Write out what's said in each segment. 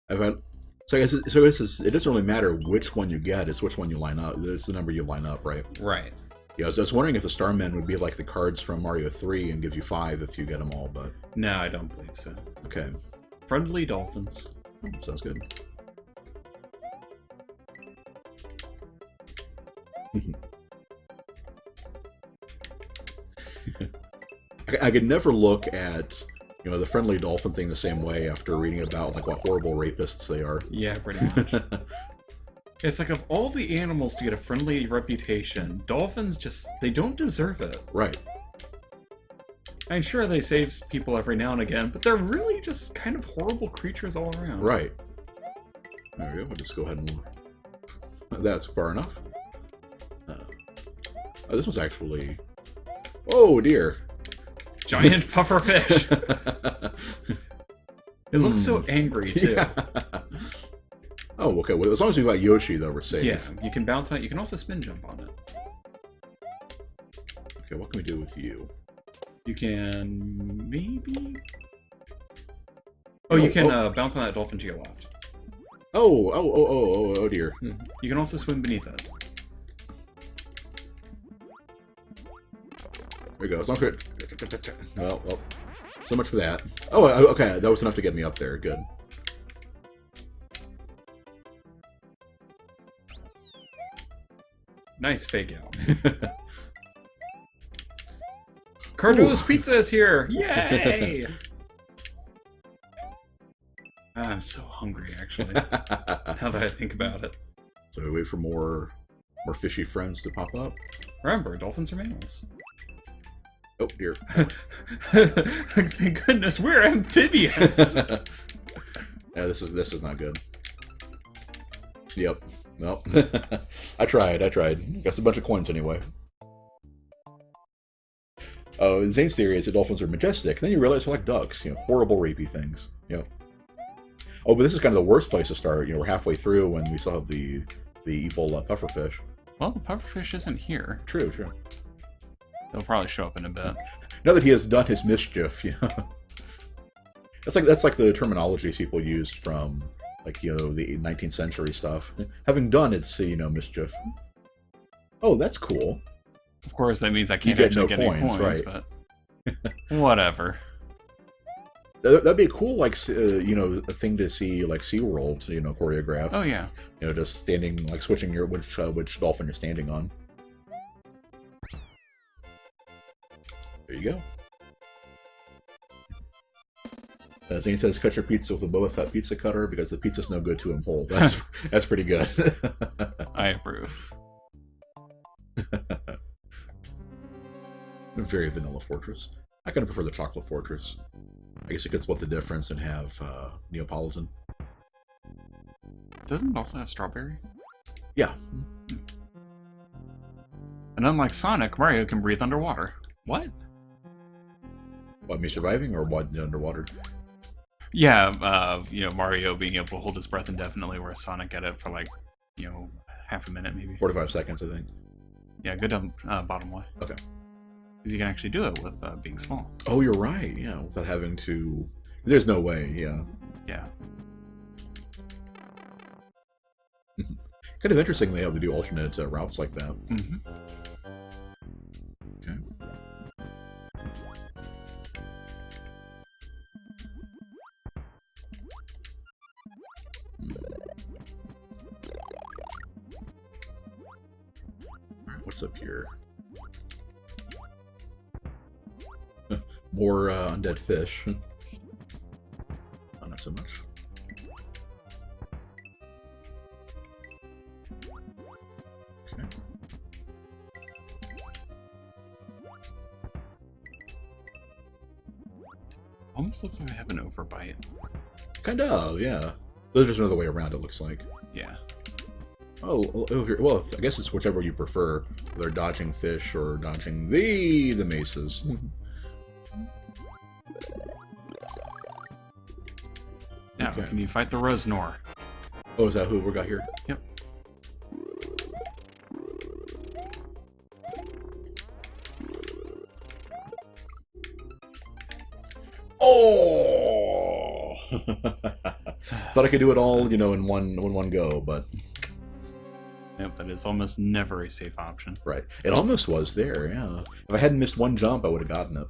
I've had, so I guess it doesn't really matter which one you get; it's which one you line up. It's the number you line up, right? Right. Yeah, I was wondering if the Starmen would be like the cards from Mario 3 and give you 5 if you get them all, but No, I don't believe so. okay, Friendly dolphins. sounds good. I could never look at the friendly dolphin thing the same way after reading about like what horrible rapists they are. Yeah, pretty much. It's like, of all the animals to get a friendly reputation, dolphins they don't deserve it. Right. I'm sure they save people every now and again, but they're really just kind of horrible creatures all around. Right. There we go. We'll just go ahead and... That's far enough. Oh, this one's actually... Oh, dear. Giant pufferfish. It looks so angry, too. Yeah. Oh, okay. Well, as long as we've got Yoshi, though, we're safe. Yeah, you can bounce out. You can also spin jump on it. Okay, what can we do with you? You can maybe... Oh, you can bounce on that dolphin to your left. Oh, dear. You can also swim beneath it. There we go. As long as we're... Well, so much for that. Oh, okay. That was enough to get me up there. Good. Nice fake out. Cardo's Pizza is here! Yay! I'm so hungry, actually, now that I think about it. So we wait for more fishy friends to pop up. Remember, dolphins are mammals. Oh, dear. Thank goodness, we're amphibians! Yeah, this is not good. Yep. Nope. I tried. Got a bunch of coins anyway. Oh, Zane's theory is that dolphins are majestic. Then you realize they're like ducks, horrible rapey things. Yep. Oh, but this is kind of the worst place to start. We're halfway through and we still have the evil pufferfish. Well, the pufferfish isn't here. True. They'll probably show up in a bit. Now that he has done his mischief, that's like the terminology people used from like the 19th century stuff. Having done its mischief. Oh, that's cool. Of course, that means I can't get actually no get any coins, coins, right. but whatever. That'd be a cool, like, a thing to see, like, SeaWorld, choreographed. Oh, yeah. Just standing, like, switching your which dolphin you're standing on. There you go. Zane says, cut your pizza with a Boba Fett pizza cutter because the pizza's no good to him whole. That's pretty good. I approve. Very vanilla fortress. I kind of prefer the chocolate fortress. I guess you could split the difference and have Neapolitan. Doesn't it also have strawberry? Yeah. And unlike Sonic, Mario can breathe underwater. What? What, me surviving or what underwater? Yeah, Mario being able to hold his breath indefinitely, whereas Sonic got it for like, half a minute maybe. 45 seconds, I think. Yeah, go down bottom way. Okay. Because you can actually do it with being small. Oh, you're right. Yeah, without having to... There's no way, yeah. Yeah. Kind of interesting they have to do alternate routes like that. Mm-hmm. Okay. Alright, what's up here? More undead fish. Oh, not so much. Okay. Almost looks like I have an overbite. Kind of, yeah. There's just another way around, it looks like. Yeah. Oh, well, I guess it's whichever you prefer. Whether dodging fish or dodging the maces. Now, Okay. can you fight the Rosnor? Oh, is that who we got here? Yep. Oh! Thought I could do it all, in one go, but Yep, that is almost never a safe option. right. It almost was there, yeah. If I hadn't missed one jump, I would have gotten it.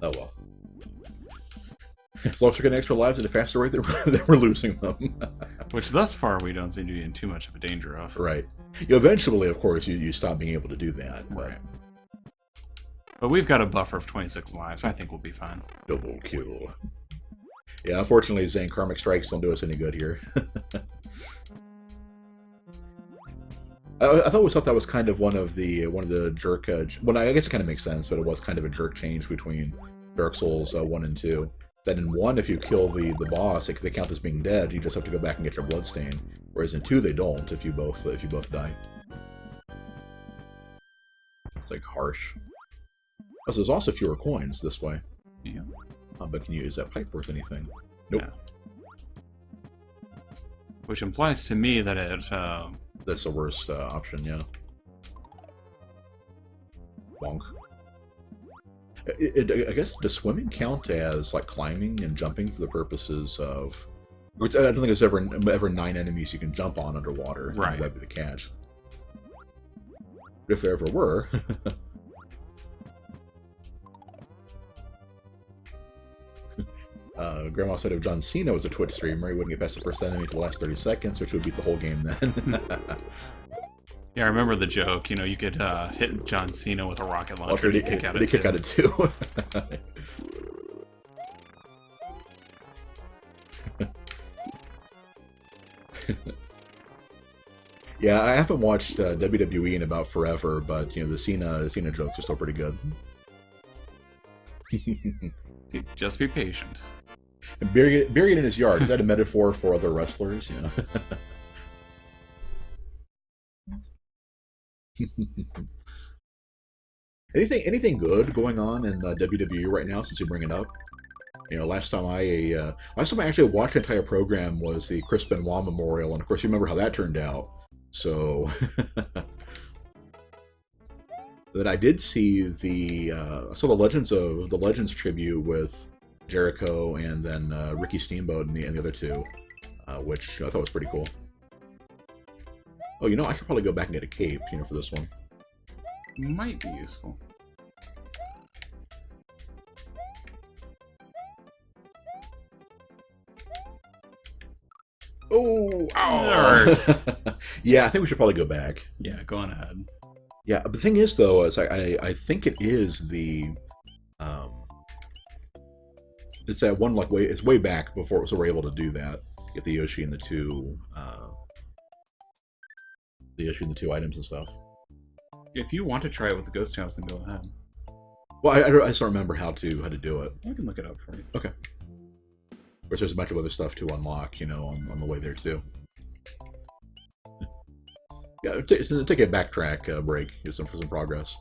Oh well. As long as we're getting extra lives at a faster rate than we're losing them. Which thus far we don't seem to be in too much of a danger of. Right. Eventually, of course, you stop being able to do that. But Right. But we've got a buffer of 26 lives. I think we'll be fine. double kill. Yeah, unfortunately, Zane, Karmic Strikes don't do us any good here. I always thought that was kind of one of the jerk. Well, I guess it kind of makes sense, but it was kind of a jerk change between Dark Souls 1 and 2. That in 1, if you kill the boss, they count as being dead. You just have to go back and get your bloodstain. Whereas in 2, they don't. If you both die, it's like harsh. Oh, so there's also fewer coins this way. Yeah. But can you use that pipe worth anything? Nope. Yeah. Which implies to me that it. That's the worst option, yeah. Bonk. I guess, does swimming count as, like, climbing and jumping for the purposes of... Which I don't think there's ever 9 enemies you can jump on underwater. Right. That'd be the catch. But if there ever were... Grandma said if John Cena was a Twitch streamer, he wouldn't get past the first enemy to the last 30 seconds, which would beat the whole game then. Yeah, I remember the joke. You could hit John Cena with a rocket launcher and They he'd kick out kick out it too. Yeah, I haven't watched WWE in about forever, but the Cena jokes are still pretty good. Just be patient. And bury it in his yard. Is that a metaphor for other wrestlers? Anything good going on in WWE right now since you bring it up? Last time I actually watched the entire program was the Chris Benoit Memorial, and of course you remember how that turned out. So that I did see I saw the Legends tribute with Jericho and then Ricky Steamboat and the other two, which I thought was pretty cool. Oh, I should probably go back and get a cape, for this one. Might be useful. Oh! Ow. Yeah, I think we should probably go back. Yeah, go on ahead. Yeah, but the thing is, though, is I think it is the it's that one it's way back before, so we're able to do that. Get the Yoshi and the two items and stuff. If you want to try it with the Ghost House, then go ahead. Well, I just don't remember how to do it. I can look it up for you. Okay. Of course, there's a bunch of other stuff to unlock, on the way there too. Yeah, take a backtrack break, for some progress.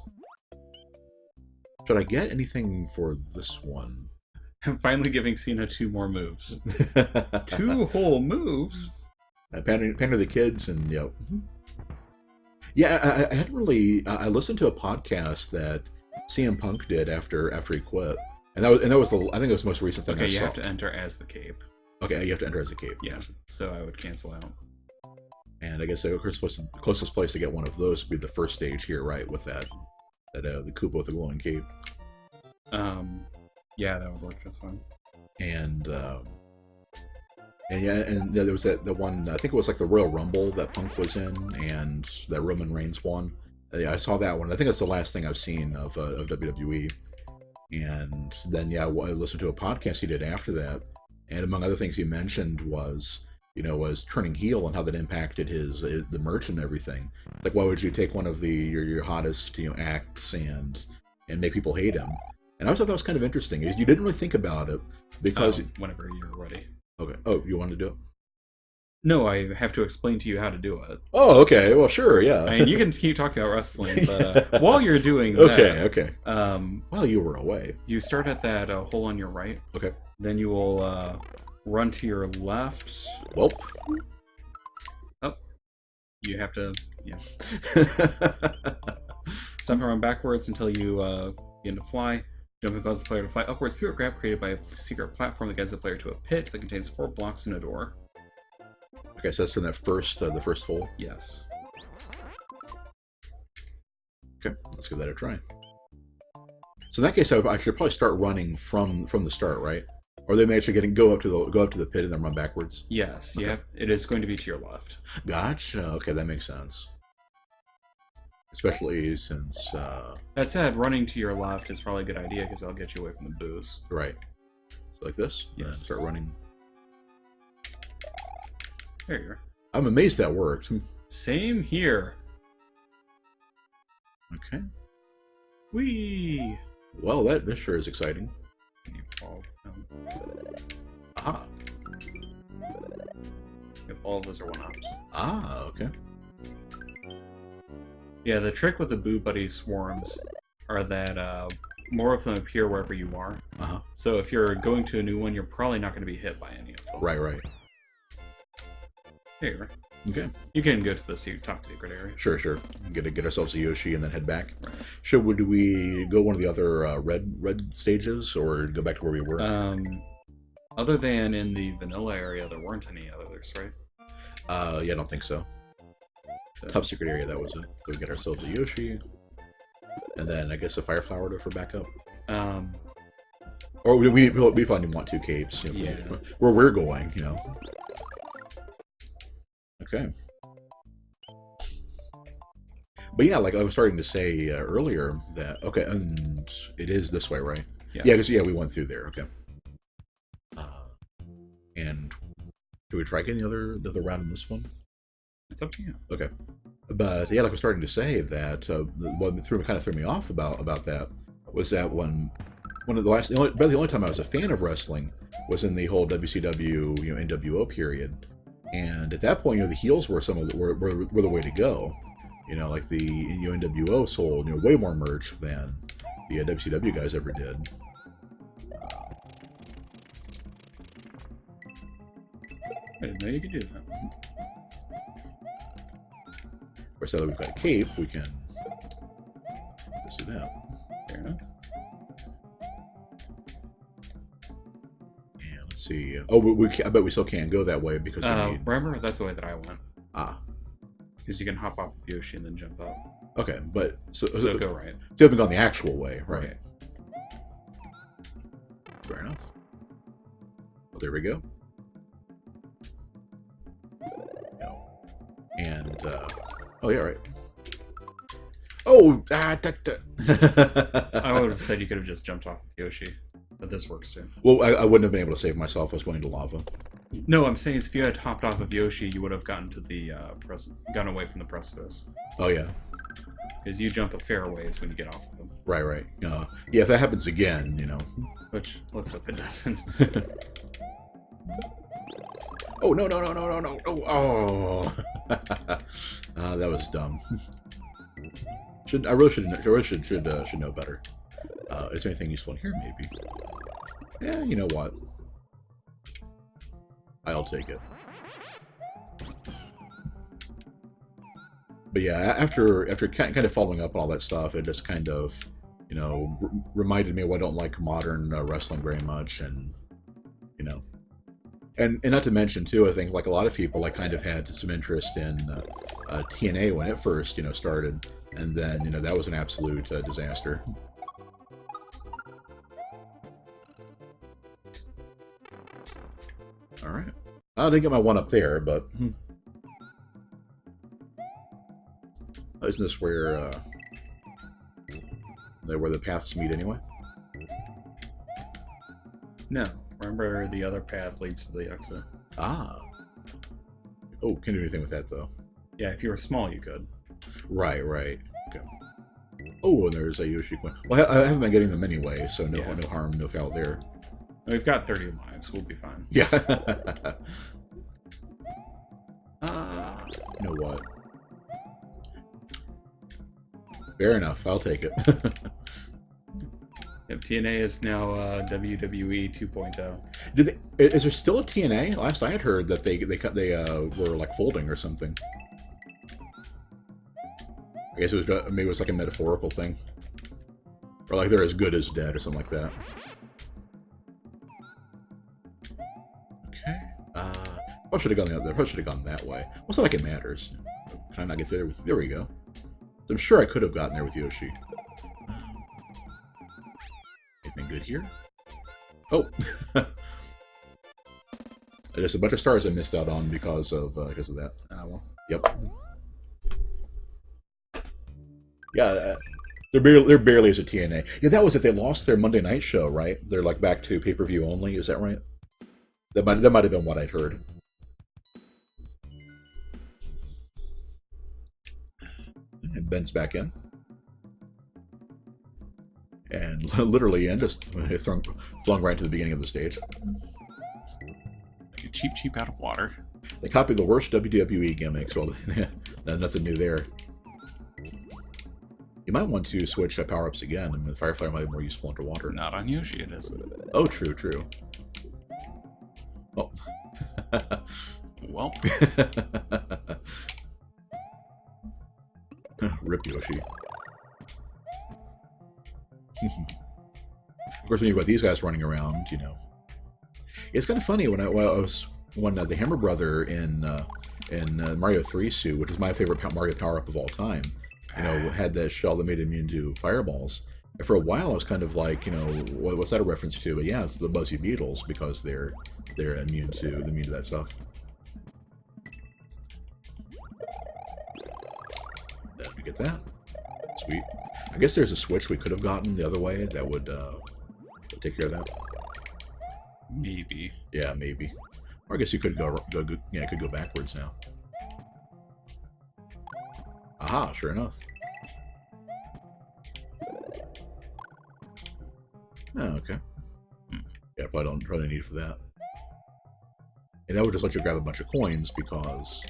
Should I get anything for this one? I'm finally giving Cena 2 more moves. 2 whole moves? Pander the kids, and yeah, I hadn't really. I listened to a podcast that CM Punk did after he quit, and that was I think it was the most recent thing. Okay, I saw. You have to enter as the Cape. Okay, you have to enter as a Cape. Yeah, so I would cancel out. And I guess the closest place to get one of those would be the first stage here, right? With the Koopa with the glowing cape. Yeah, that would work just fine. And there was that one. I think it was like the Royal Rumble that Punk was in, and that Roman Reigns won. Yeah, I saw that one. I think that's the last thing I've seen of WWE. And then I listened to a podcast he did after that, and among other things he mentioned was turning heel and how that impacted the merch and everything. Like, why would you take one of your hottest acts and make people hate him? And I always thought that was kind of interesting. You didn't really think about it because whenever you're ready. Okay. Oh, you want to do it? No, I have to explain to you how to do it. Oh, okay. Well, sure, yeah. I mean, you can keep talking about wrestling, but while you're doing that... Okay. While you were away. You start at that hole on your right. Okay. Then you will run to your left. Welp. Oh. You have to... Yeah. Stop and run backwards until you begin to fly. Jumping causes the player to fly upwards through a grab created by a secret platform that guides the player to a pit that contains 4 blocks and a door. Okay, so that's from that first, the first hole. Yes. Okay, let's give that a try. So in that case, I should probably start running from the start, right? Or they may actually go up to the pit and then run backwards. Yes. Okay. Yeah. It is going to be to your left. Gotcha. Okay, that makes sense. Especially since, That said, running to your left is probably a good idea because that'll get you away from the booze. right. So like this. Yes. And start running. There you are. I'm amazed that worked. Same here. Okay. Whee! Well, that sure is exciting. Can you fall? No. Ah. If all of those are 1-ups. Ah, okay. Yeah, the trick with the Boo Buddy swarms are that more of them appear wherever you are. Uh-huh. So if you're going to a new one, you're probably not going to be hit by any of them. Right, right. There you are. Okay. You can go to the top secret area. Sure, sure. Get ourselves a Yoshi and then head back. Right. Do we go one of the other red stages or go back to where we were? Other than in the vanilla area, there weren't any others, right? Yeah, I don't think so. So, Top secret area, that was it. So we get ourselves a Yoshi. And then I guess a Fire Flower for backup. Or we probably want 2 capes. You know, Yeah. Where we're going, you know. Okay. But yeah, like I was starting to say earlier, that okay, and it is this way, right? yes. Yeah, because we went through there. Okay. And do we try getting the other round in this one? It's up to you. Okay. But yeah, like I was starting to say that what threw me off about that was that one of the only time I was a fan of wrestling was in the whole WCW NWO period, and at that point the heels were were the way to go. Like the NWO sold way more merch than the WCW guys ever did. I didn't know you could do that. Of course, now that we've got a cape, we can let's do that. Fair enough. And let's see. Oh, I bet we still can't go that way because we need... Remember, that's the way that I went. Ah, Because you can hop off of Yoshi and then jump up. okay, but so go right. So you haven't gone the actual way, right? Fair enough. Well, there we go. And oh yeah, right. Oh, I would have said you could have just jumped off of Yoshi, but this works too. Well, I wouldn't have been able to save myself. I was going to lava. No, I'm saying is if you had hopped off of Yoshi, you would have gotten to the gotten away from the precipice. Oh yeah, because you jump a fair ways when you get off of them. right. Yeah, if that happens again, Which let's hope it doesn't. Oh no! Oh, that was dumb. I really should know better. Is there anything useful in here? Maybe. Yeah, you know what? I'll take it. But yeah, after kind of following up on all that stuff, it just kind of, reminded me why I don't like modern wrestling very much, and and not to mention too, I think like a lot of people kind of had some interest in TNA when it first started, and then that was an absolute disaster. All right, I didn't get my one up there, but isn't this where the paths meet anyway? No. Remember, the other path leads to the exit. Ah. Oh, can't do anything with that, though. Yeah, if you were small, you could. Right. Okay. Oh, and there's a Yoshi coin. Well, I haven't been getting them anyway, so no harm, no foul there. We've got 30 lives. We'll be fine. Yeah. You know what? Fair enough. I'll take it. Yep, TNA is now WWE 2.0. Is there still a TNA? Last I had heard that they were like folding or something. I guess maybe it was like a metaphorical thing, Or like they're as good as dead or something like that. Okay. I should have gone the other. I should have gone that way. Well, it's not like it matters. Can I not get there? There we go. So I'm sure I could have gotten there with Yoshi. Anything good here? Oh, there's a bunch of stars I missed out on because of that. Ah, well. Yep. Yeah, they're barely as a TNA. Yeah, that was it. They lost their Monday night show, right? They're like back to pay-per-view only. Is that right? That might have been what I'd heard. And Ben's back in. And literally in, just flung right to the beginning of the stage. Like a cheap out of water. They copied the worst WWE gimmicks. Well, nothing new there. You might want to switch power-ups again. I mean, the Firefly might be more useful underwater. Not on Yoshi, it isn't. Oh, true. Oh. Well. Rip Yoshi. Of course, when you got these guys running around, you know, it's kind of funny when the Hammer Brother in Mario 3 suit, which is my favorite Mario power-up of all time, you know, had that shell that made him immune to fireballs. And for a while, I was kind of like, you know, what's that a reference to? But yeah, it's the Buzzy Beetles because they're immune to that stuff. Then we get that. Sweet. I guess there's a switch we could have gotten the other way that would take care of that. Maybe. Yeah, maybe. Or I guess you could go backwards now. Aha, sure enough. Oh, okay. Yeah, probably need for that. And that would just let you grab a bunch of coins because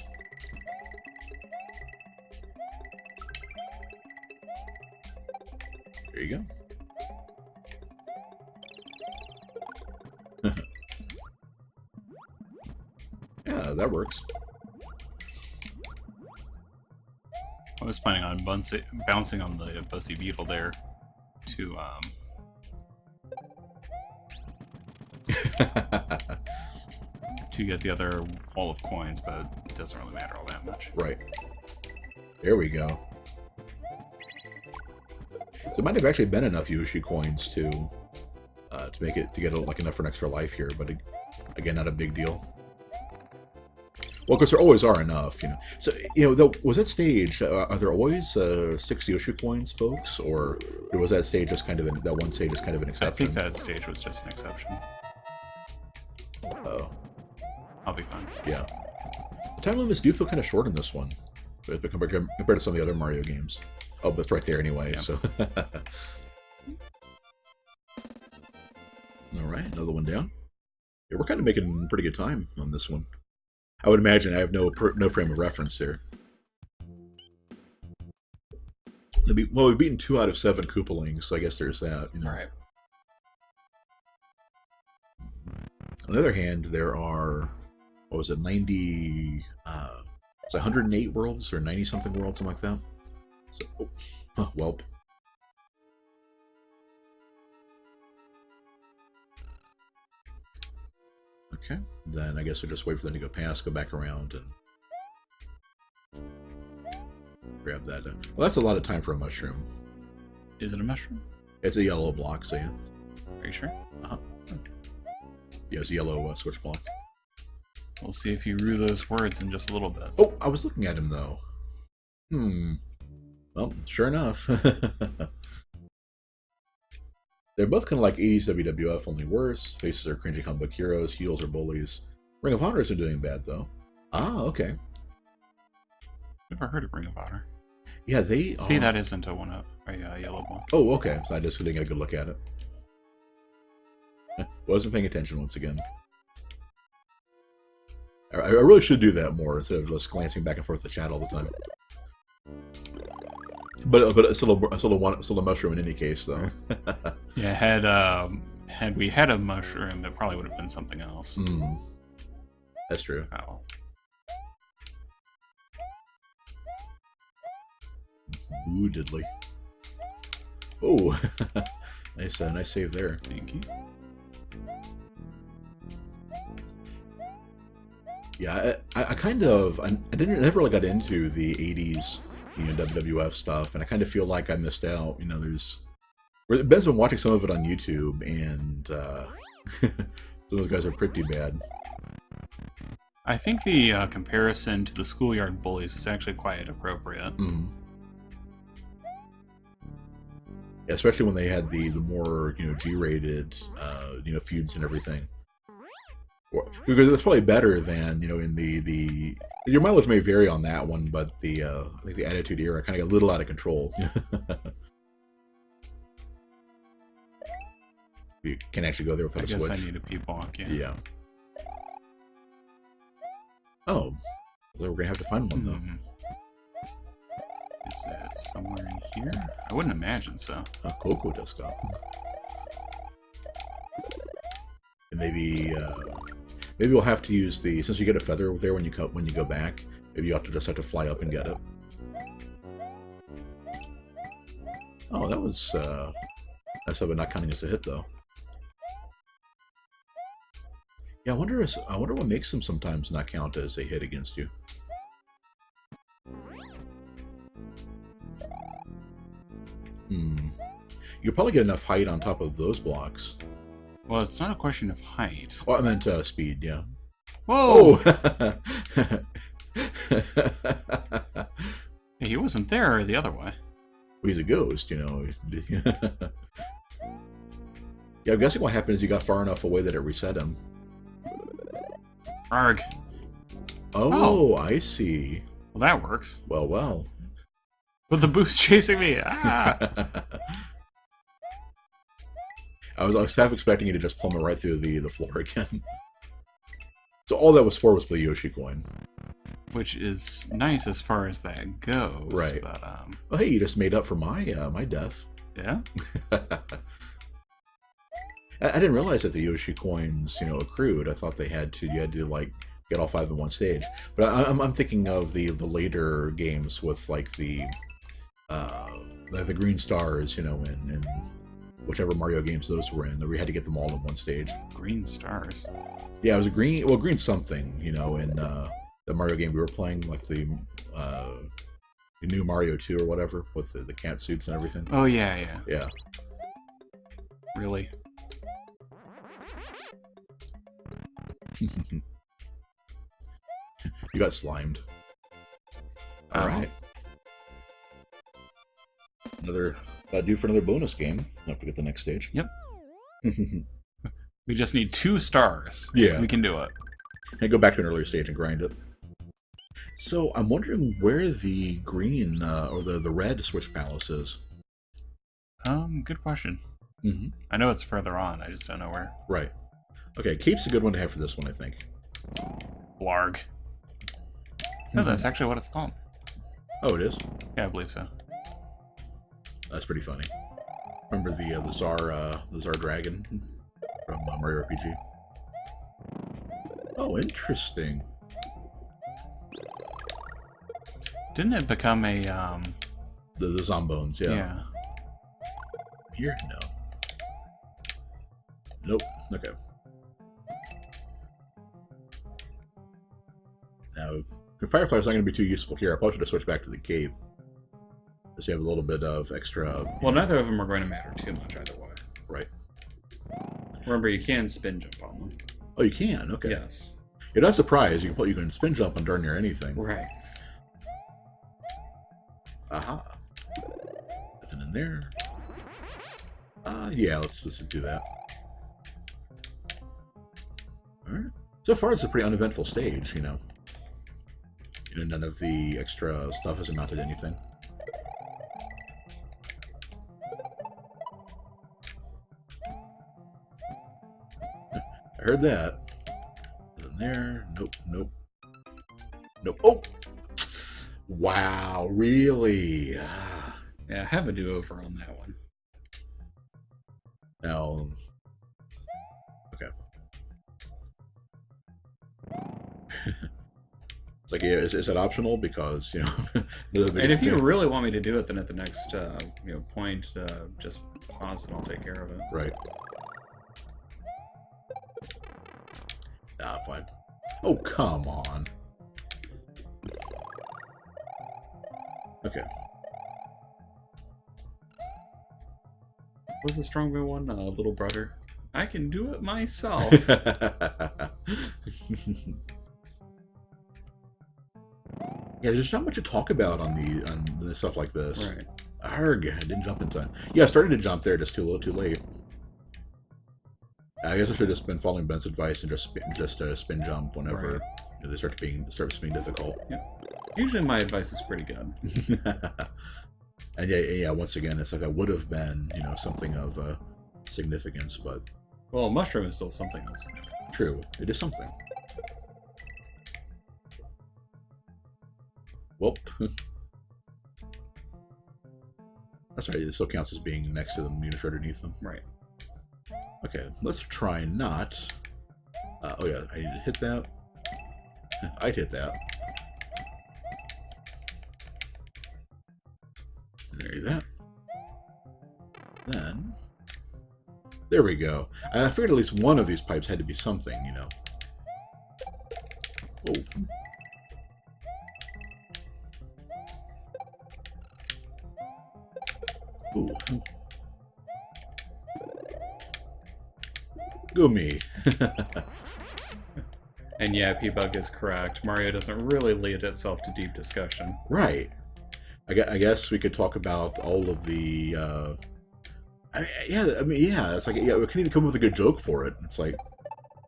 there you go. Yeah, that works. I was planning on bouncing on the Buzzy Beetle there to to get the other wall of coins, but it doesn't really matter all that much. Right. There we go. So it might have actually been enough Yoshi coins to get like enough for an extra life here, but again, not a big deal. Well, because there always are enough, you know. So, you know, was that stage? Are there always 6 Yoshi coins, folks, or was that stage just kind of that one stage is kind of an exception? I think that stage was just an exception. Oh, I'll be fine. Yeah. The time limits do feel kind of short in this one, compared to some of the other Mario games. Oh, but it's right there anyway. Yeah. So. All right, another one down. Yeah, we're kind of making pretty good time on this one. I would imagine I have no frame of reference there. Well, we've beaten 2 out of 7 Koopalings, so I guess there's that. You know? All right. On the other hand, there are, what was it, 90, it's 108 worlds or 90-something worlds, something like that. So, welp. Okay, then I guess we'll just wait for them to go past, go back around, and grab that. Well, that's a lot of time for a mushroom. Is it a mushroom? It's a yellow block, so yeah. Are you sure? Uh-huh. Yeah, it's a yellow switch block. We'll see if you rue those words in just a little bit. Oh, I was looking at him, though. Well, sure enough. They're both kind of like 80s WWF, only worse. Faces are cringy comic book heroes, heels are bullies. Ring of Honor isn't doing bad, though. Ah, okay. Never heard of Ring of Honor. Yeah, they see, that isn't a yellow block. Oh, okay. So I just didn't get a good look at it. Wasn't paying attention once again. I really should do that more instead of just glancing back and forth at the chat all the time. But it's still a mushroom in any case, though. Yeah, had we had a mushroom, it probably would have been something else. That's true. Oh. Ooh, diddly. Oh, nice save there. Thank you. Yeah, I kind of I didn't never really got into the '80s, WWF stuff, and I kind of feel like I missed out. Ben's been watching some of it on YouTube, and some of those guys are pretty bad. I think the comparison to the Schoolyard Bullies is actually quite appropriate. Mm. Yeah, especially when they had the more G-rated feuds and everything. Because it's probably better than in the your mileage may vary on that one, but I think the Attitude Era kind of got a little out of control. You can actually go there without I a guess switch. I need a P-block, yeah. Yeah. Oh, well, we're gonna have to find one though. Is it somewhere in here? I wouldn't imagine so. A Coco Desktop. And maybe we'll have to use since you get a feather over there when you go back. Maybe you just have to fly up and get it. Oh, that was nice of it not counting as a hit though. Yeah, I wonder what makes them sometimes not count as a hit against you. You could probably get enough height on top of those blocks. Well, it's not a question of height. Oh, I meant speed, yeah. Whoa! Oh! Yeah, he wasn't there the other way. He's a ghost, Yeah, I'm guessing what happened is you got far enough away that it reset him. Arg. Oh, I see. Well, that works. Well. With the boost chasing me! Ah! I was half expecting you to just plummet right through the floor again. So all that was for the Yoshi coin. Which is nice as far as that goes. Right. But, well, hey, you just made up for my death. yeah? I didn't realize that the Yoshi coins, accrued. I thought you had to like get all 5 in one stage. But I'm thinking of the later games with like the green stars, in whichever Mario games those were in. We had to get them all in one stage. Green stars. Yeah, it was a green something, in the Mario game we were playing, like the new Mario 2 or whatever, with the cat suits and everything. Oh, yeah. Yeah. Really? You got slimed. Alright. That'll do for another bonus game. I'll have to get the next stage. Yep. We just need 2 stars. Yeah. We can do it. And go back to an earlier stage and grind it. So, I'm wondering where the green, or the red Switch Palace is. Good question. Mm-hmm. I know it's further on, I just don't know where. Right. Okay, Cape's a good one to have for this one, I think. Blarg. No, that's actually what it's called. Oh, it is? Yeah, I believe so. That's pretty funny. Remember the Tsar Dragon from Mario RPG? Oh, interesting. Didn't it become a, The Zombones, yeah. Yeah. Here? No. Nope. Okay. Now, Firefly's not going to be too useful here. I'll probably should switch back to the Cape. Just to have a little bit of extra... Well, neither of them are going to matter too much either way. Right. Remember, you can spin jump on them. Oh, you can? Okay. Yes. You're not surprised. You can spin jump on darn near anything. Right. Aha. Nothing in there. Yeah, let's just do that. Alright. So far, it's a pretty uneventful stage, none of the extra stuff has amounted to anything. I heard that. Nothing there. Nope. Oh! Wow, really? Yeah, have a do-over on that one. Now, okay. It's like, yeah, is it optional? Because, you know, the And biggest if you thing- really want me to do it, then at the next point, just pause and I'll take care of it. Right. Nah, fine. Oh, come on. Okay. What's the stronger one? Little brother. I can do it myself. Yeah, there's not much to talk about on the stuff like this. Right. Arg, I didn't jump in time. Yeah, I started to jump there just too late. I guess I should have just been following Ben's advice and just spin jump whenever they start being difficult. Usually my advice is pretty good. And yeah, once again, it's like that would have been, you know, something of significance, but Well, a mushroom is still something else. true, it is something. Well, that's right. It still counts as being next to them, units underneath them. Right. Okay, let's try not. Oh yeah, I need to hit that. I'd hit that. There you that. Then there we go. I figured at least one of these pipes had to be something, you know. Oh. Ooh. Go me. And yeah, P-Bug is correct. Mario doesn't really lead itself to deep discussion. Right. I guess we could talk about all of the. Yeah, it's like, yeah, we can even come up with a good joke for it. It's like,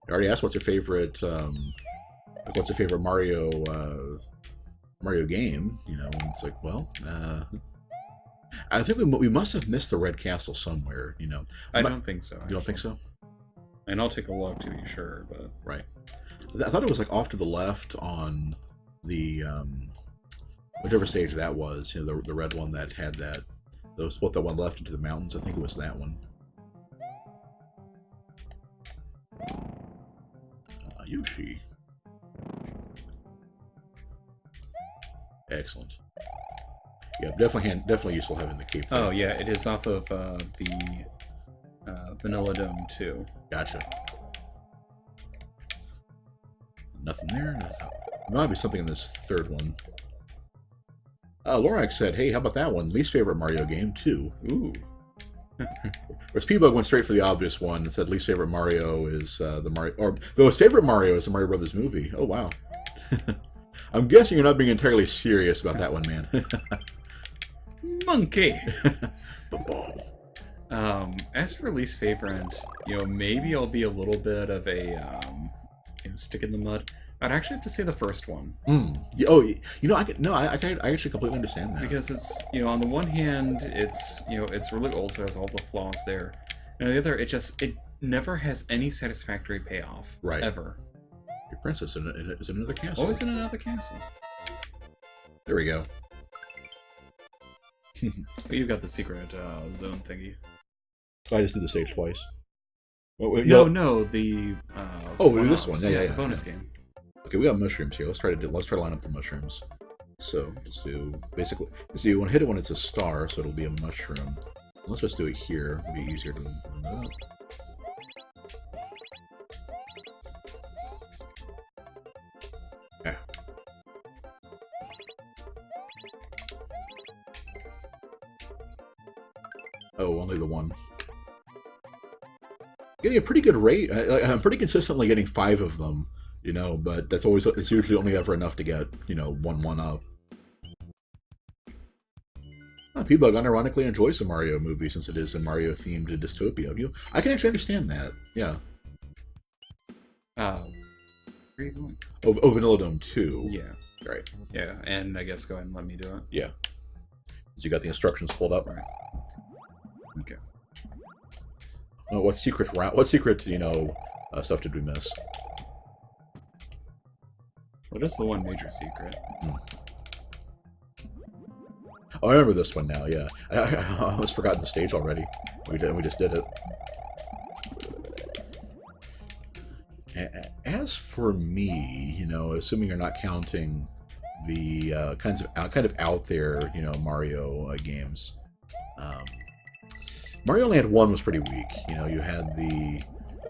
I already asked what's your favorite, Mario game, you know, and it's like, well, I think we must have missed the Red Castle somewhere, you know. I don't think so. You don't think so? And I'll take a look to be sure, but... Right. I thought it was like off to the left on the, whichever stage that was, you know, the red one that had that, split that one left into the mountains. I think it was that one. Yoshi. Excellent. Yeah, definitely useful having the cape. Oh yeah, it is off of the Vanilla Dome 2. Gotcha. Nothing there. There might be something in this third one. Lorax said, "Hey, how about that one? Least favorite Mario game, too." Ooh. Whereas P-Bug went straight for the obvious one and said least favorite Mario is the Mario, or no, his favorite Mario is the Mario Brothers movie. Oh wow. I'm guessing you're not being entirely serious about that one, man. Monkey! The ball. As for least favorite, you know, maybe I'll be a little bit of a stick in the mud. I'd actually have to say the first one. Oh, you know, I actually completely understand that. Because it's, you know, on the one hand, it's, you know, it's really old, so it has all the flaws there. And on the other, it never has any satisfactory payoff. Right. Ever. Your princess is in another castle. Always in another castle. There we go. But you've got the secret zone thingy. I just did the stage twice. No, the this one. Yeah, the bonus game. Okay, we got mushrooms here. Let's try to line up the mushrooms. So let's do basically. So you want to hit it when it's a star, so it'll be a mushroom. Let's just do it here. It'll be easier to. Yeah. Oh, only the one. Getting a pretty good rate. I'm pretty consistently getting 5 of them, you know, but it's usually only ever enough to get, you know, one up. P-Bug unironically enjoys the Mario movie since it is a Mario-themed dystopia. I can actually understand that. Yeah. Where are you going? Oh, Vanilla Dome 2. Yeah. Right. Yeah, and I guess go ahead and let me do it. Yeah. So you got the instructions pulled up. Right. Okay. Oh, what secret, you know, stuff did we miss? Well, just the one major secret. Oh, I remember this one now, yeah. I almost forgotten the stage already. We just did it. as for me, assuming you're not counting the kind of out there, Mario games, Mario Land 1 was pretty weak. You had the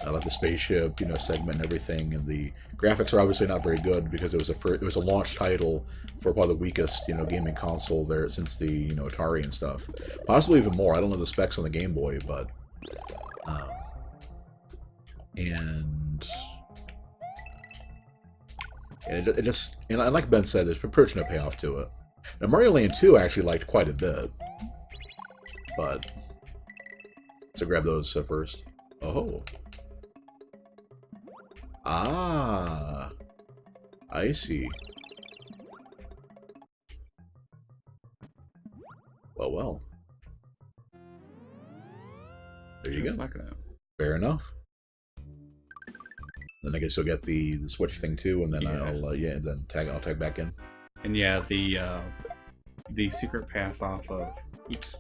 like the spaceship, segment and everything, and the graphics are obviously not very good because it was a launch title for probably the weakest, gaming console there since the, Atari and stuff. Possibly even more. I don't know the specs on the Game Boy, but and it just, like Ben said, there's pretty much no payoff to it. Now, Mario Land 2 I actually liked quite a bit, but so grab those first. Oh. Ah, I see. Well. There you Just go. like that. Fair enough. Then I guess you'll get the Switch thing too, and then Yeah. I'll tag back in. And yeah, the secret path off of... Oops.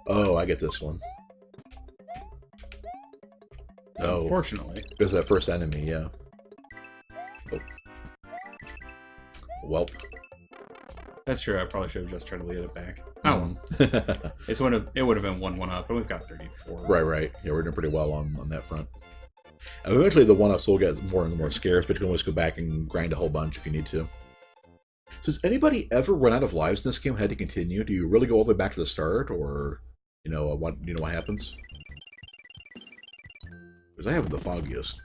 Oh, I get this one. Oh, Unfortunately. because that first enemy, yeah. Oh. Welp. That's true, I probably should have just tried to lead it back. Oh, Mm. it would have been 1-1 up, and we've got 34. Right. Yeah, we're doing pretty well on that front. And eventually the one-ups will get more and more scarce, but you can always go back and grind a whole bunch if you need to. So has anybody ever run out of lives in this game and had to continue? Do you really go all the way back to the start, or what happens? Because I haven't the foggiest.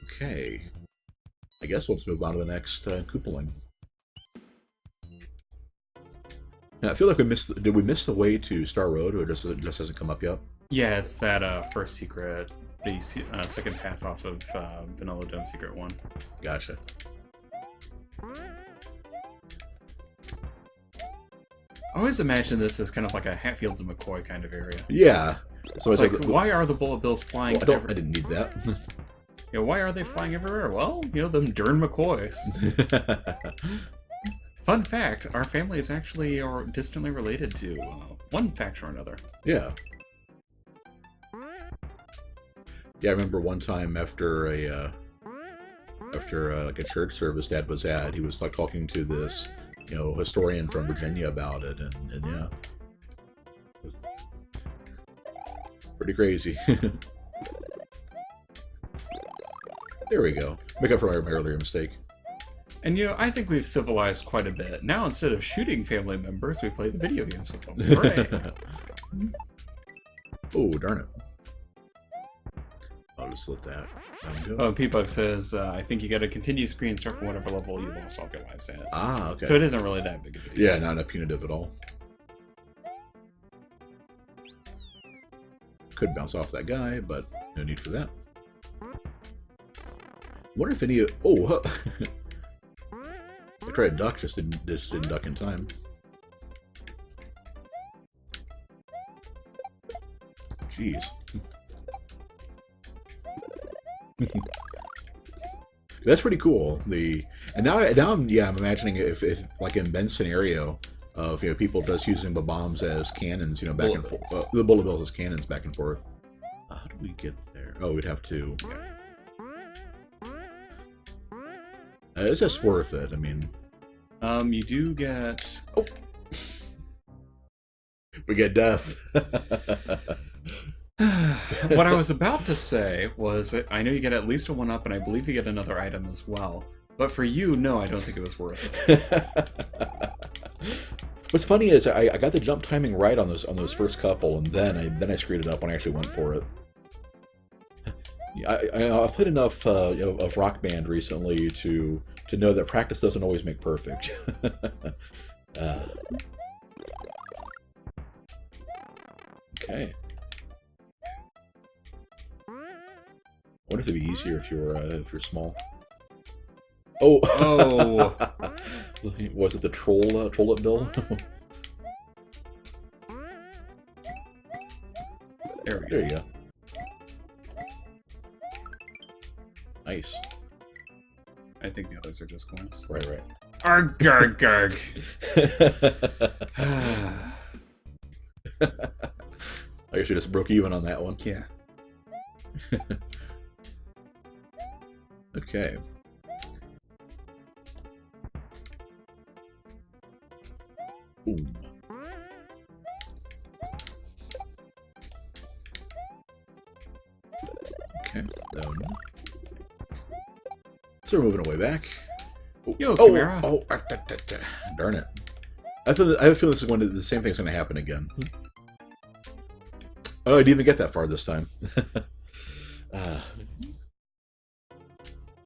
Okay. I guess let's move on to the next Koopaling. Now, I feel like did we miss the way to Star Road, or just hasn't come up yet? Yeah, it's that first secret, the second path off of Vanilla Dome Secret 1. Gotcha. I always imagine this as kind of like a Hatfields and McCoy kind of area. Yeah. So It's like, why are the bullet bills flying I everywhere? didn't need that. Why are they flying everywhere? Well, them darn McCoys. Fun fact, our family is actually distantly related to one faction or another. Yeah. Yeah, I remember one time after like a church service Dad was at, he was like talking to this, historian from Virginia about it, and yeah. It's pretty crazy. There we go. Make up for my earlier mistake. And I think we've civilized quite a bit. Now, instead of shooting family members, we play the video games with them. Hooray! Oh, darn it. I'll just let that go. Oh, P-Bug says, I think you gotta continue screen start from whatever level you lost all of your lives at. Ah, okay. So it isn't really that big of a deal. Yeah, not punitive at all. Could bounce off that guy, but no need for that. Wonder if any... Oh, I tried to duck, just didn't duck in time. Jeez. That's pretty cool. And now I'm imagining if like in Ben's scenario of people just using the bombs as cannons, back Bullet and forth. bills. The bullet bills as cannons back and forth. How do we get there? Oh, we'd have to. It's just worth it. I mean, you do get... Oh. We get death. What I was about to say was, I know you get at least a 1-up, and I believe you get another item as well. But for you, no, I don't think it was worth it. What's funny is I got the jump timing right on those first couple, and then I screwed it up when I actually went for it. I've played enough of Rock Band recently to know that practice doesn't always make perfect. Okay. I wonder if it'd be easier if you're small. Oh. Oh. Was it the Trollet Bill? There we go. There you go. Nice. I think the others are just coins. Right. Arg, garg, garg. I guess you just broke even on that one. Yeah. Okay. Boom. Okay, done. So we're moving away back. Yo, Chimera. Darn it. I have a feeling this is going to, the same thing's going to happen again. Oh, I didn't even get that far this time.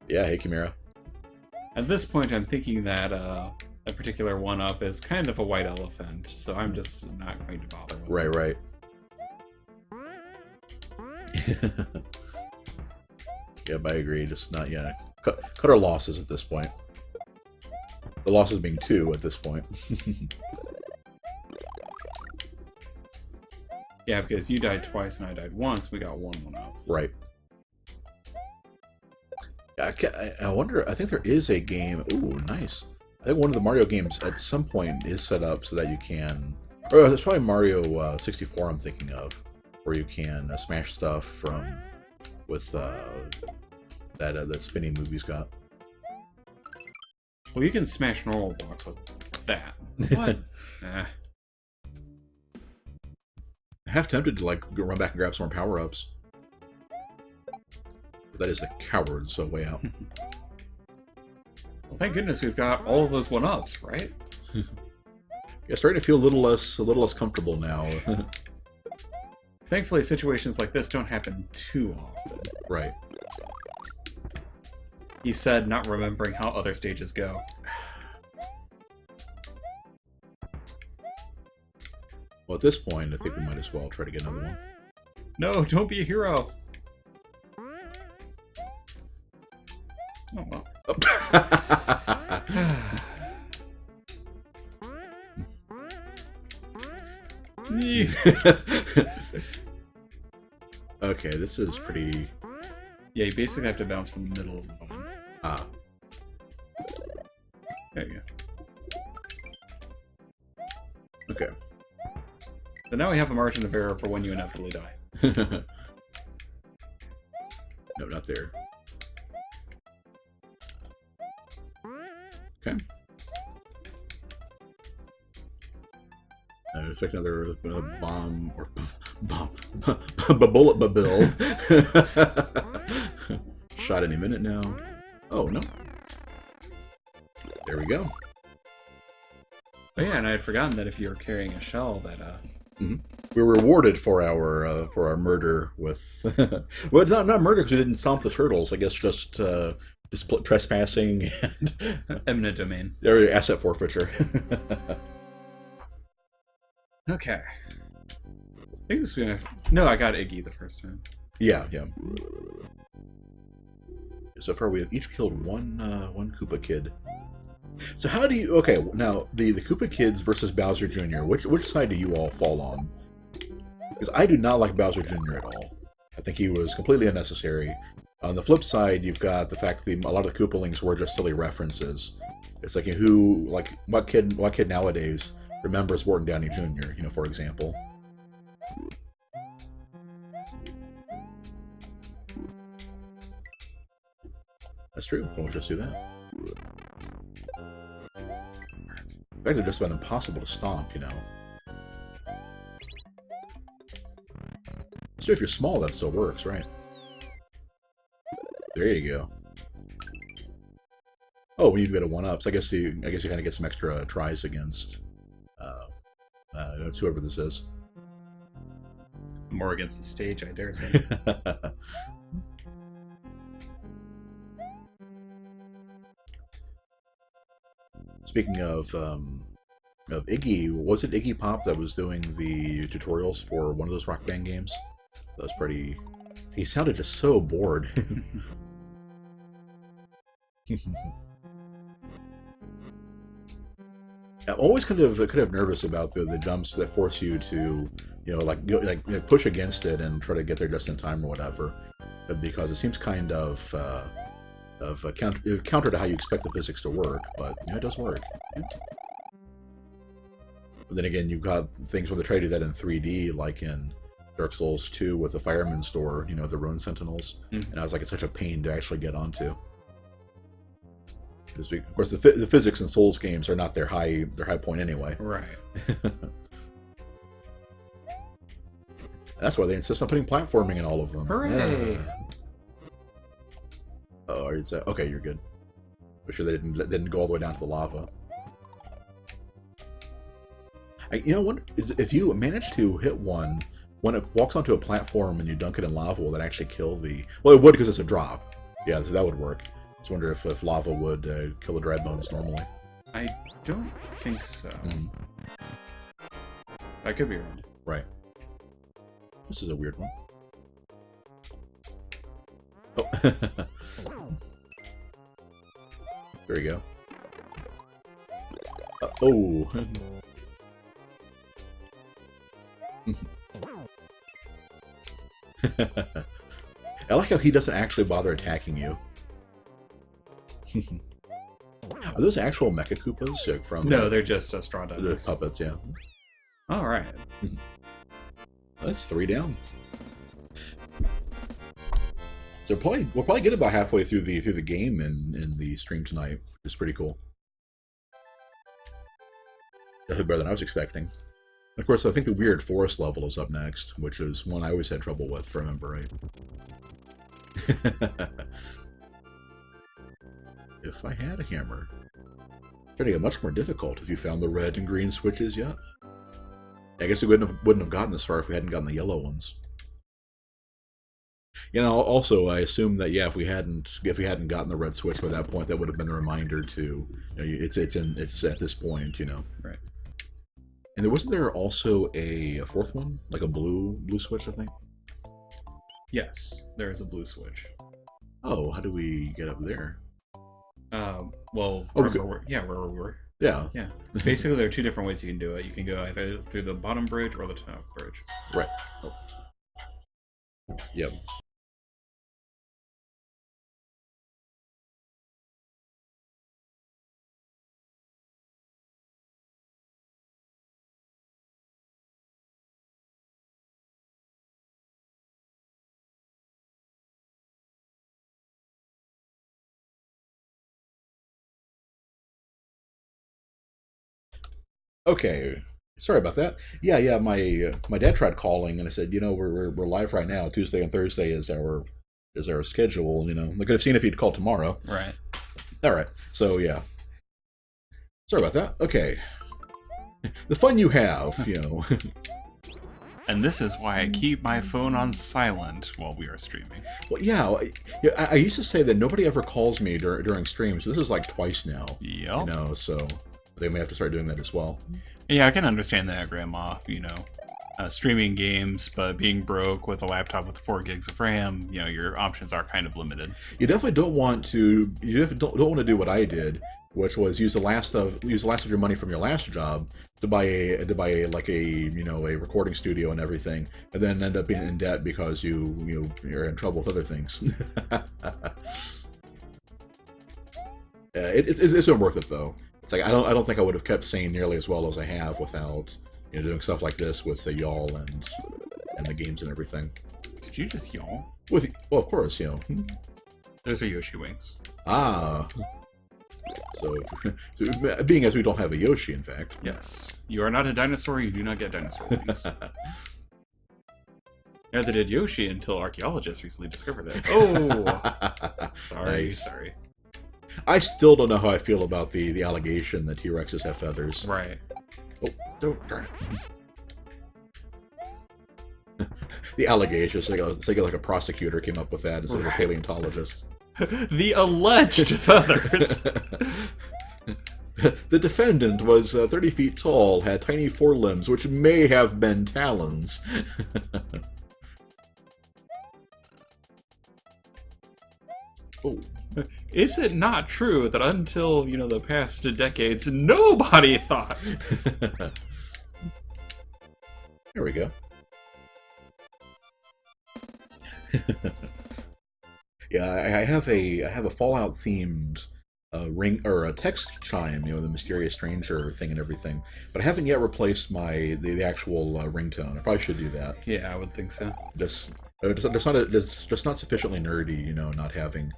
Yeah, hey, Chimera. At this point, I'm thinking that a particular one-up is kind of a white elephant, so I'm just not going to bother with it. Right. Yep, I agree. Just not yet. Cut our losses at this point. The losses being 2 at this point. Yeah, because you died twice and I died once, we got one up. Right. I wonder, I think there is a game. Ooh, nice. I think one of the Mario games at some point is set up so that you can. Or it's probably Mario 64 I'm thinking of, where you can smash stuff from with that spinning move he's got. Well, you can smash normal blocks with that. What? Half tempted to like go run back and grab some more power-ups. But that is the coward's way out. Well, thank goodness we've got all of those one-ups, right? Yeah, starting to feel a little less comfortable now. Thankfully, situations like this don't happen too often. Right. He said, not remembering how other stages go. Well, at this point, I think we might as well try to get another one. No, don't be a hero! Oh, well. Okay, this is pretty... Yeah, you basically have to bounce from the middle of the button. Ah. There you go. Okay. So now we have a margin of error for when you inevitably die. No, not there. Okay. I expect another bomb or bullet bill. Shot any minute now. Oh no. There we go. Oh yeah, and I had forgotten that if you were carrying a shell, that we were rewarded for our murder with well, not murder because we didn't stomp the turtles. I guess just trespassing and eminent domain. There, asset forfeiture. Okay. I think this is no, I got Iggy the first time. Yeah. So far, we have each killed one Koopa Kid. So how do you? Okay, now the Koopa Kids versus Bowser Jr. Which side do you all fall on? Because I do not like Bowser Jr. at all. I think he was completely unnecessary. On the flip side, you've got the fact that a lot of the Koopalings were just silly references. It's like what kid nowadays remembers Wharton Downey Jr. For example. That's true. We'll just do that. In fact, they're just about impossible to stomp, So if you're small, that still works, right? There you go. Oh, we need a bit of one-ups. I guess you kind of get some extra tries against whoever this is. More against the stage, I dare say. Speaking of Iggy, was it Iggy Pop that was doing the tutorials for one of those Rock Band games? That was pretty... He sounded just so bored. I'm always kind of nervous about the jumps that force you to, push against it and try to get there just in time or whatever, because it seems kind of counter to how you expect the physics to work, but it does work. But then again, you've got things where they try to do that in 3D, like in Dark Souls 2 with the Fireman's Door, the Ruin Sentinels, and I was like, it's such a pain to actually get onto. Because of course, the physics in Souls games are not their high point anyway. Right. That's why they insist on putting platforming in all of them. Hooray! Oh, okay, you're good. I'm sure they didn't go all the way down to the lava. If you manage to hit one when it walks onto a platform and you dunk it in lava, will that actually kill the? Well, it would because it's a drop. Yeah, so that would work. I just wonder if lava would kill the dry bones normally. I don't think so. I could be wrong. Right. This is a weird one. Oh. There you go. Oh. I like how he doesn't actually bother attacking you. Are those actual Mecha Koopas from? No, they're just Straw the Dudes. puppets. Yeah. All right. That's 3 down. So we'll probably get about halfway through the game in the stream tonight. It's pretty cool. Definitely better than I was expecting. And of course, I think the weird forest level is up next, which is one I always had trouble with, if I remember right. If I had a hammer. It's going to get much more difficult if you found the red and green switches yet. I guess we wouldn't have gotten this far if we hadn't gotten the yellow ones. Also, I assume that if we hadn't gotten the red switch by that point, that would have been the reminder to it's at this point, Right. And wasn't there also a fourth one, like a blue switch, I think? Yes, there is a blue switch. Oh, how do we get up there? Well, Oh, where we were. Yeah. Yeah. Basically, there are 2 different ways you can do it. You can go either through the bottom bridge or the top bridge. Right. Oh. Yep. Okay. Sorry about that. Yeah. My dad tried calling, and I said, we're live right now. Tuesday and Thursday is our schedule. I could have seen if he'd called tomorrow. Right. All right. So yeah. Sorry about that. Okay. The fun you have, And this is why I keep my phone on silent while we are streaming. Well, yeah. I used to say that nobody ever calls me during streams. So this is like twice now. Yep. So they may have to start doing that as well. Yeah, I can understand that, Grandma. Streaming games, but being broke with a laptop with 4 gigs of RAM, your options are kind of limited. You definitely don't want to. You definitely don't want to do what I did, which was use the last of your money from your last job to buy a recording studio and everything, and then end up being in debt because you're in trouble with other things. It's been worth it though. It's like I don't think I would have kept sane nearly as well as I have without doing stuff like this with the y'all and the games and everything. Did you just yawn? Well, of course, Those are Yoshi wings. Ah. So, being as we don't have a Yoshi, in fact. Yes. You are not a dinosaur, you do not get dinosaur wings. Neither did Yoshi until archaeologists recently discovered it. Oh! Sorry, Nice. sorry. I still don't know how I feel about the allegation that T-Rexes have feathers. Right. Oh, don't darn it. The allegation, it's like a prosecutor came up with that instead of a paleontologist. The alleged feathers! The defendant was 30 feet tall, had tiny forelimbs, which may have been talons. Oh. Is it not true that until, the past decades, nobody thought? There we go. Yeah, I have a Fallout themed ring or a text chime, the mysterious stranger thing and everything. But I haven't yet replaced the actual ringtone. I probably should do that. Yeah, I would think so. Just it's just not sufficiently nerdy, not having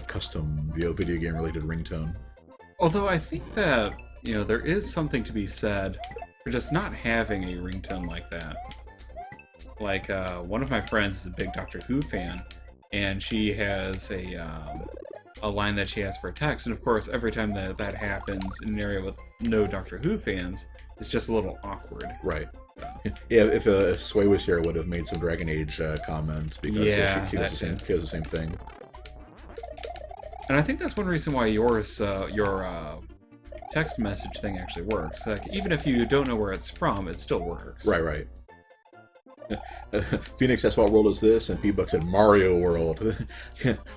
custom video game related ringtone. Although I think that, there is something to be said for just not having a ringtone like that. Like, one of my friends is a big Doctor Who fan, and she has a line that she has for a text, and of course, every time that happens in an area with no Doctor Who fans, it's just a little awkward. Right. So, Yeah, if Sway was here, I would have made some Dragon Age comments because Yeah, she does the that same. She does the same thing. and I think that's one reason why your text message thing actually works. Like, even if you don't know where it's from, it still works. Right, right. Phoenix asked, "What world is this?" And P-Buck said, "Mario World."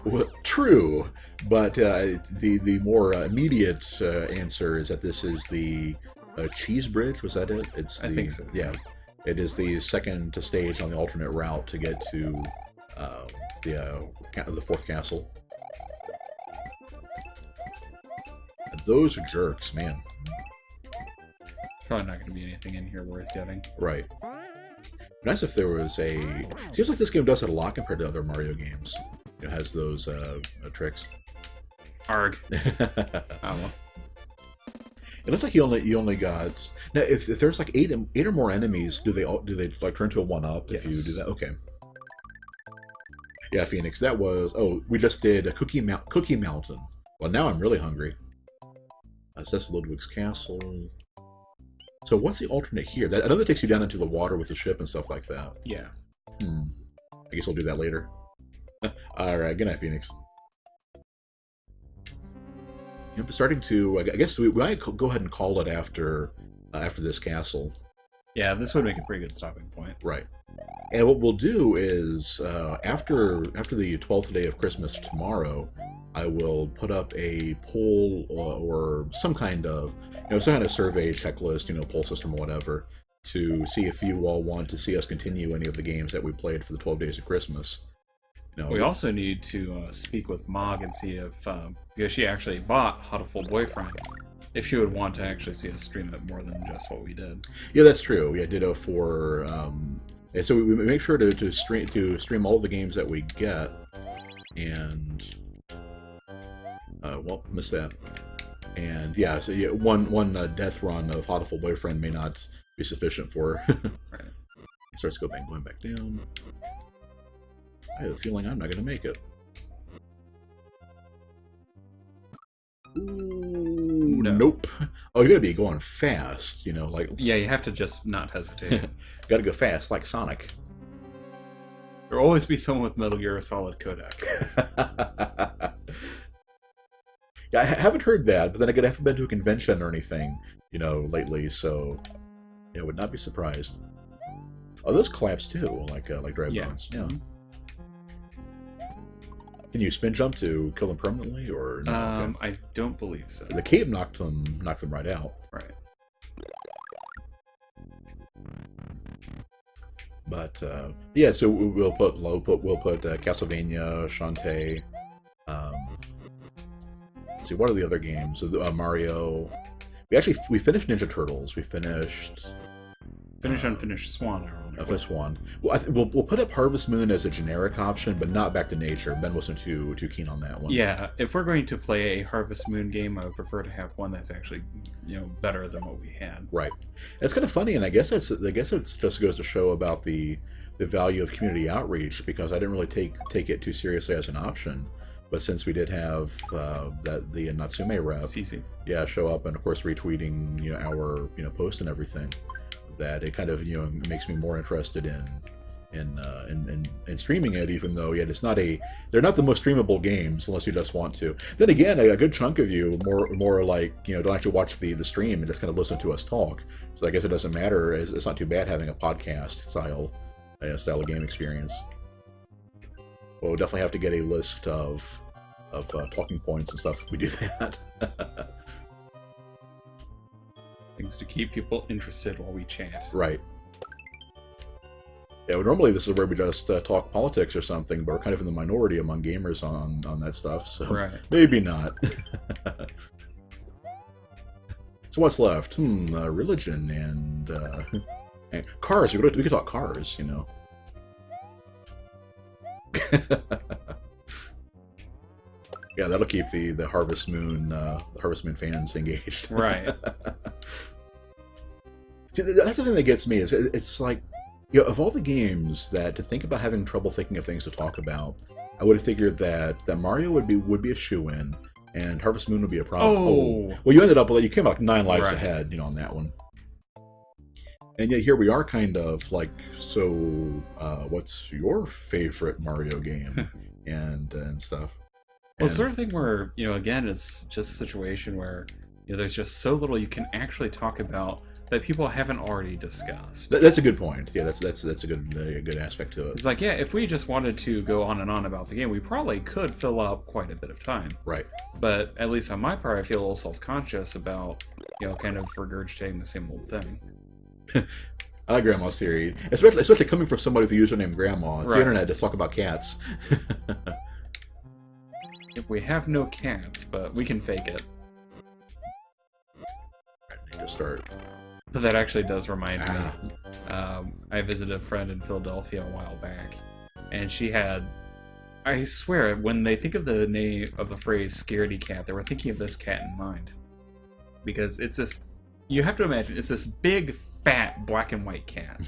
Well, true, but the more immediate answer is that this is the Cheese Bridge. Was that it? I think so. Yeah, it is the second stage on the alternate route to get to the fourth castle. Those are jerks, man. Probably not going to be anything in here worth getting. Right. Nice if there was a. Seems like this game does it a lot compared to other Mario games. It has those tricks. Arg. It Oh, well. looks like you only got now. If there's like eight or more enemies, do they like turn to a 1-up if you Yes. do that? Okay. Yeah, Phoenix. That was. Oh, we just did a Cookie Mountain. Well, now I'm really hungry. That's Ludwig's Castle. So what's the alternate here? I know that takes you down into the water with the ship and stuff like that. Yeah. I guess I'll do that later. All right. Good night, Phoenix. I'm starting to. I guess we might go ahead and call it after this castle. Yeah, this would make a pretty good stopping point. Right. And what we'll do is after the 12th day of Christmas tomorrow, I will put up a poll or some kind of survey checklist, poll system or whatever, to see if you all want to see us continue any of the games that we played for the 12 days of Christmas. We also need to speak with Mog and see if, because she actually bought Huddleful Boyfriend, if she would want to actually see us stream it more than just what we did. Yeah, that's true. Yeah, ditto for. And so we make sure to stream all of the games that we get, and missed that. And yeah, so yeah, one death run of Hotiful Boyfriend may not be sufficient for. Right. It starts going back down. I have a feeling I'm not going to make it. Ooh, No. Nope. Oh, you're going to be going fast, like. Yeah, you have to just not hesitate. Got to go fast, like Sonic. There'll always be someone with Metal Gear Solid codec. Yeah, I haven't heard that, but then again, I haven't been to a convention or anything, lately, so yeah, I would not be surprised. Oh, those collapse too, like Drive Yeah. Bones. Yeah. Can you spin jump to kill them permanently, or no? Okay. I don't believe so. The cape knocked them right out. Right. But yeah, so we'll put Castlevania, Shantae. Let's see, what are the other games? Mario. We finished Ninja Turtles. We finished Unfinished Swan. This one. Well, we'll put up Harvest Moon as a generic option, but not Back to Nature. Ben wasn't too keen on that one. Yeah, if we're going to play a Harvest Moon game, I would prefer to have one that's actually, better than what we had. Right. It's kind of funny, and I guess it just goes to show about the value of community outreach, because I didn't really take it too seriously as an option. But since we did have the Natsume rep, CC. yeah, show up and of course retweeting our post and everything, that it kind of makes me more interested in streaming it, even though they're not the most streamable games unless you just want to. Then again, a good chunk of you more like don't actually watch the stream and just kind of listen to us talk. So I guess it doesn't matter. It's not too bad having a podcast style of game experience. We'll definitely have to get a list of talking points and stuff if we do that. Things to keep people interested while we chat. Right. Yeah, well, normally this is where we just talk politics or something, but we're kind of in the minority among gamers on that stuff, so Right. maybe not. So what's left? Religion and cars. We could talk cars, you know. Yeah, that'll keep the Harvest Moon fans engaged. Right. See, that's the thing that gets me is it's like, you know, of all the games that to think about having trouble thinking of things to talk about, I would have figured that Mario would be a shoo-in, and Harvest Moon would be a problem. Oh. Well, you came out like 9 lives Right. ahead, you know, on that one. And yet here we are, kind of like, so what's your favorite Mario game and stuff? Well, it's And- sort of thing where, you know, again, it's just a situation where, you know, there's just so little you can actually talk about that people haven't already discussed. That's a good point. Yeah, that's a good aspect to it. It's like, yeah, if we just wanted to go on and on about the game, we probably could fill up quite a bit of time. Right. But at least on my part, I feel a little self-conscious about, you know, kind of regurgitating the same old thing. I like Grandma's theory, especially coming from somebody with a username Grandma. It's Right. the internet, just talk about cats. If we have no cats, but we can fake it. Just start. But that actually does remind me. Ah. I visited a friend in Philadelphia a while back, and she had, I swear, when they think of the name of the phrase "scaredy cat," they were thinking of this cat in mind, because it's this. You have to imagine it's this big, fat, black and white cat.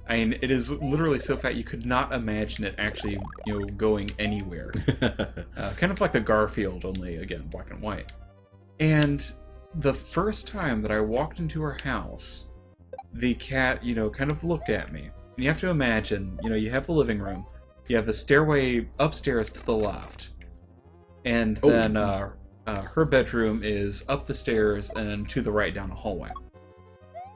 I mean, it is literally so fat you could not imagine it actually, you know, going anywhere. Kind of like the Garfield, only again black and white. And the first time that I walked into her house, the cat, you know, kind of looked at me. And you have to imagine, you know, you have the living room, you have the stairway upstairs to the left, and Oh. then her bedroom is up the stairs and to the right down a hallway.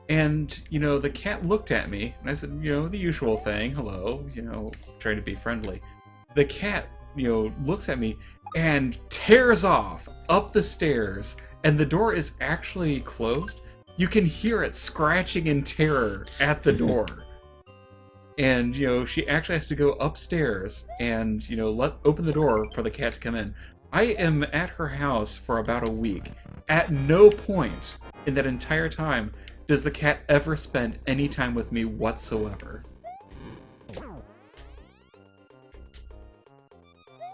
And, you know, the cat looked at me, and I said, you know, the usual thing, hello, you know, trying to be friendly. The cat, you know, looks at me and tears off up the stairs, and the door is actually closed. You can hear it scratching in terror at the door. And, you know, she actually has to go upstairs and, you know, open the door for the cat to come in. I am at her house for about a week. At no point in that entire time does the cat ever spend any time with me whatsoever.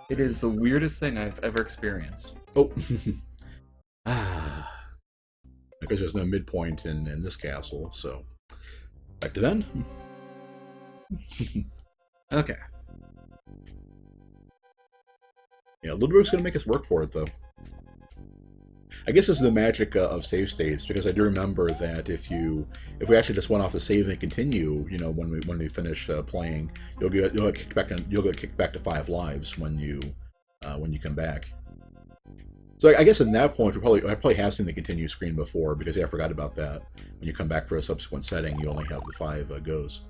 It is the weirdest thing I've ever experienced. Oh. Because there's no midpoint in this castle, so back to then. Okay. Yeah, Ludwig's gonna make us work for it, though. I guess this is the magic of save states, because I do remember that if we actually just went off the save and continue, you know, when we finish playing, you'll get kicked back to 5 lives when you come back. So I guess in that point, I probably have seen the continue screen before, because I forgot about that. When you come back for a subsequent setting, you only have the 5 goes.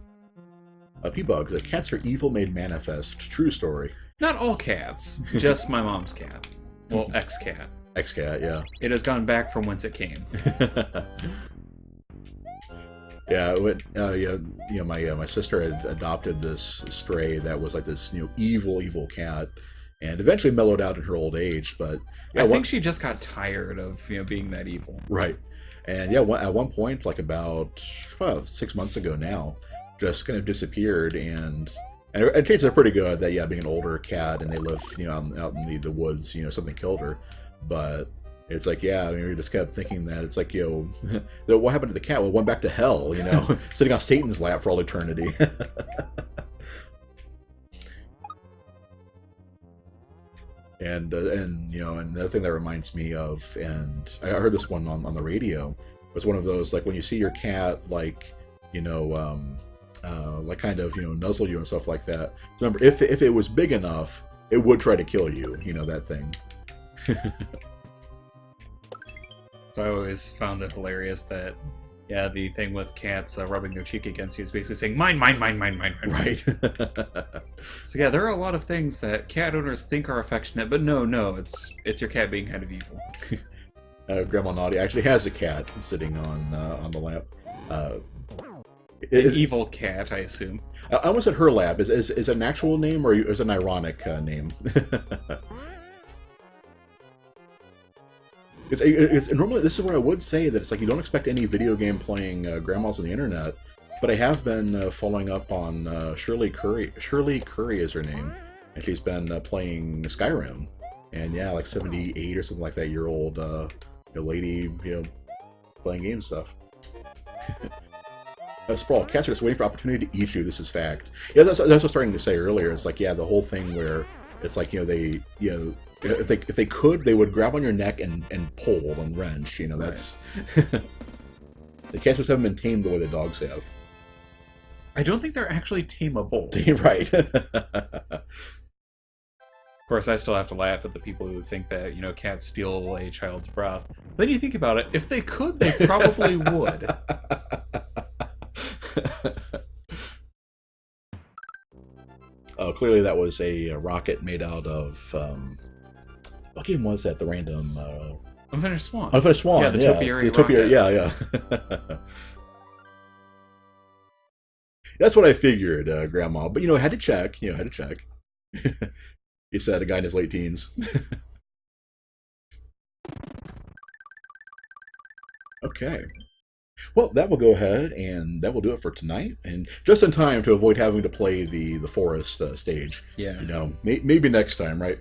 P-Bug, the cats are evil made manifest. True story. Not all cats, just my mom's cat. Well, ex-cat. X-Cat, yeah. It has gone back from whence it came. Yeah, my sister had adopted this stray that was like this, you know, evil cat, and eventually mellowed out in her old age. But yeah, I think she just got tired of, you know, being that evil. right, and yeah, at one point, like about 6 months ago now, just kind of disappeared, and chances are pretty good that, yeah, being an older cat and they live, you know, out in the woods, you know, something killed her. But it's like, yeah, I mean, we just kept thinking that it's like, you know, what happened to the cat? Well, it went back to hell, you know, sitting on Satan's lap for all eternity. And you know, another thing that reminds me of, and I heard this one on the radio, was one of those, like, when you see your cat, like, you know, like kind of, you know, nuzzle you and stuff like that. Remember, if it was big enough, it would try to kill you, you know, that thing. So I always found it hilarious that, yeah, the thing with cats rubbing their cheek against you is basically saying, mine, mine, mine, mine, mine, mine. Right. So yeah, there are a lot of things that cat owners think are affectionate, but no, it's your cat being kind of evil. Grandma Naughty actually has a cat sitting on the lap. An evil cat, I assume. I almost said her lab. Is it an actual name or is it an ironic name? Normally, this is where I would say that it's like you don't expect any video game playing grandmas on the internet, but I have been following up on Shirley Curry. Shirley Curry is her name, and she's been playing Skyrim. And yeah, like 78 or something like that year old lady, playing game stuff. Sprawl, cats are just waiting for opportunity to eat you. This is fact. Yeah, that's what I was starting to say earlier. It's like, yeah, the whole thing where it's like, if they could, they would grab on your neck and pull and wrench. That's the cats just haven't been tamed the way the dogs have. I don't think they're actually tameable. Right. Of course, I still have to laugh at the people who think that cats steal a child's breath. Then you think about it. If they could, they probably would. Clearly, that was a rocket made out of what game was that? The random Unfinished Swan. Unfinished Swan. Yeah, the Topiary rocket. Yeah. That's what I figured, Grandma. But I had to check. Had to check. You said a guy in his late teens. Okay. Well, that will go ahead, and that will do it for tonight. And just in time to avoid having to play the forest stage. Yeah. Maybe next time, right?